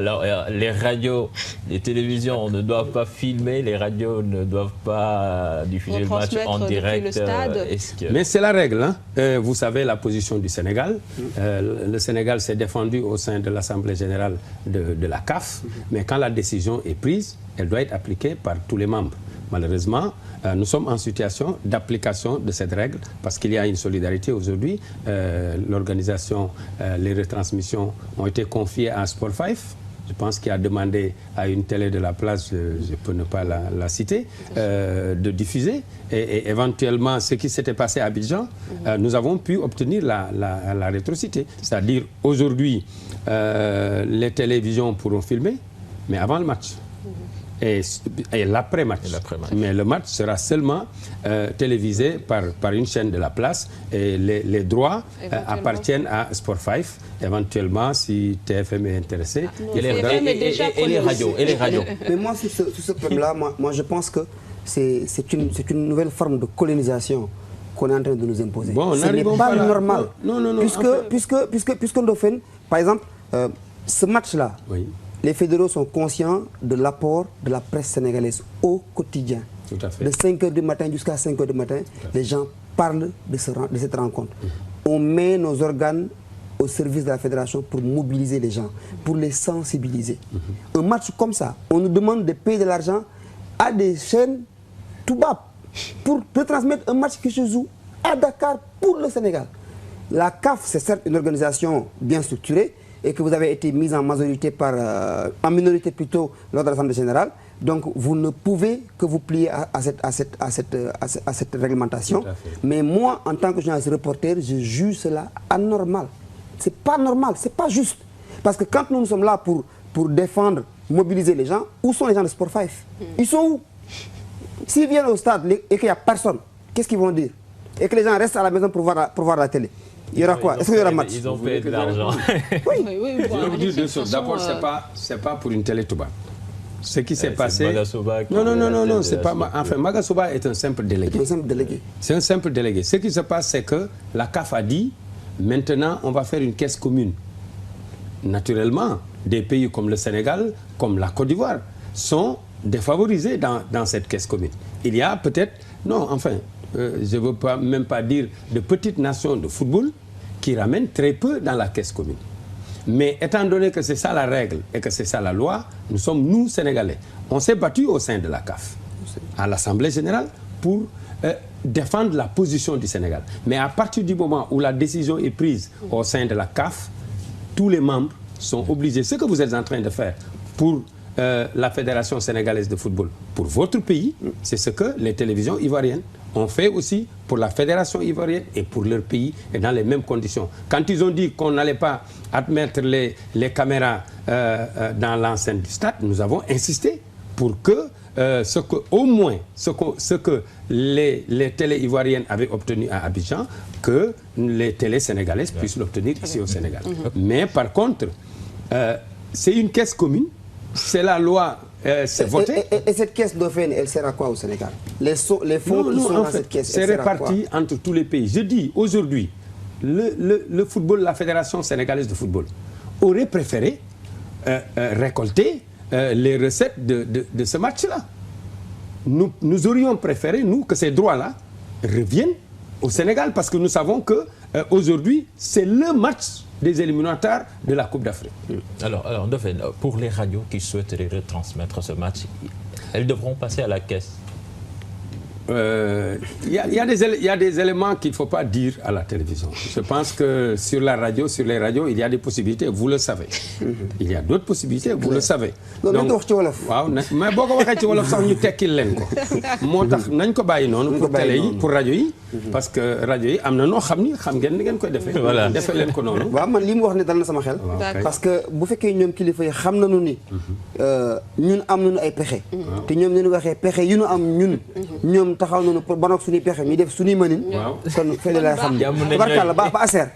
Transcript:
Alors, les radios, les télévisions ne doivent pas filmer, les radios ne doivent pas diffuser le match en direct. Mais c'est la règle. Hein. Vous savez la position du Sénégal. Le Sénégal s'est défendu au sein de l'Assemblée générale de la CAF. Mais quand la décision est prise, elle doit être appliquée par tous les membres. Malheureusement, nous sommes en situation d'application de cette règle parce qu'il y a une solidarité aujourd'hui. L'organisation, les retransmissions ont été confiées à Sport 5. Je pense qu'il a demandé à une télé de la place, je peux ne pas la citer, de diffuser. Et éventuellement, ce qui s'était passé à Abidjan, nous avons pu obtenir la rétrocité. C'est-à-dire, aujourd'hui, les télévisions pourront filmer, mais avant le match. Et l'après-match. Mais le match sera seulement télévisé par une chaîne de la place et les droits appartiennent à Sport 5. Éventuellement, si TFM est intéressé. Et les radios. Mais moi, sur ce problème-là, moi, je pense que c'est une nouvelle forme de colonisation qu'on est en train de nous imposer. Bon, ce n'est pas normal. Non. Puisque Ndofène, par exemple, ce match-là, oui. Les fédéraux sont conscients de l'apport de la presse sénégalaise au quotidien. Tout à fait. De 5h du matin jusqu'à 5h du matin, les gens parlent de cette rencontre. On met nos organes au service de la fédération pour mobiliser les gens, pour les sensibiliser. Un match comme ça, on nous demande de payer de l'argent à des chaînes tout bas pour retransmettre un match qui se joue à Dakar pour le Sénégal. La CAF, c'est certes une organisation bien structurée, et que vous avez été mis en majorité en minorité plutôt lors de l'Assemblée générale. Donc vous ne pouvez que vous plier à cette réglementation. Mais moi, en tant que journaliste reporter, je juge cela anormal. C'est pas normal, c'est pas juste. Parce que quand nous sommes là pour défendre, mobiliser les gens, où sont les gens de Sport 5? Ils sont où? S'ils viennent au stade et qu'il n'y a personne, qu'est-ce qu'ils vont dire? Et que les gens restent à la maison pour voir la télé. Il y aura quoi? Est-ce qu'il y aura match? Ils ont payé de l'argent. Oui. Je vais vous dire deux choses. D'abord, c'est pas pour une télé Touba. Ce qui s'est passé... Non, c'est pas... Enfin, Magasoba est un simple délégué. C'est un simple délégué. Ce qui se passe, c'est que la CAF a dit, maintenant, on va faire une caisse commune. Naturellement, des pays comme le Sénégal, comme la Côte d'Ivoire, sont défavorisés dans cette caisse commune. Il y a peut-être... Non, enfin... je ne veux même pas dire de petites nations de football qui ramènent très peu dans la caisse commune. Mais étant donné que c'est ça la règle et que c'est ça la loi, nous, Sénégalais, on s'est battu au sein de la CAF, à l'Assemblée générale, pour défendre la position du Sénégal. Mais à partir du moment où la décision est prise au sein de la CAF, tous les membres sont obligés. Ce que vous êtes en train de faire pour la Fédération sénégalaise de football, pour votre pays, c'est ce que les télévisions ivoiriennes ont fait aussi pour la Fédération ivoirienne et pour leur pays et dans les mêmes conditions. Quand ils ont dit qu'on n'allait pas admettre les caméras dans l'enceinte du stade, nous avons insisté pour que au moins ce que les télés ivoiriennes avaient obtenu à Abidjan, que les télés sénégalaises puissent l'obtenir ici au Sénégal. Mais par contre, c'est une caisse commune, c'est la loi. C'est voté. Et cette caisse Ndofène, elle sert à quoi au Sénégal? Les fonds qui sont dans cette caisse, c'est réparti entre tous les pays. Je dis aujourd'hui, le football, la Fédération sénégalaise de football aurait préféré récolter les recettes de ce match-là. Nous aurions préféré, nous, que ces droits-là reviennent au Sénégal parce que nous savons qu'aujourd'hui, c'est le match des éliminatoires de la Coupe d'Afrique. Alors Ndofène, pour les radios qui souhaitent retransmettre ce match, elles devront passer à la caisse. Il y a des éléments qu'il ne faut pas dire à la télévision. Je pense que sur les radios, il y a des possibilités, vous le savez. Il y a d'autres possibilités, vous le savez. Donc, waaw mais boo ko waxee ci wolof sax ñu tekkil leen ko. moo tax nañ ko bàyyi noonu pour télé yi, pour rajo yi. parce que rajo yi am na noo xam ngeen ni ngeen koy defee. voilà defee leen ko noonu. waaw man li mu wax ne dal na sama xel. parce que bu fekkee ñoom kilifa yi xam nañu ni ñun am nañu ay pexe. te ñoom ñu waxee pexe yu ñu am ñoom taxaw nañu pour banoog suñuy pexe ñu def suñuy mënin. kon fële lay xam. tabarkàlla ba aser.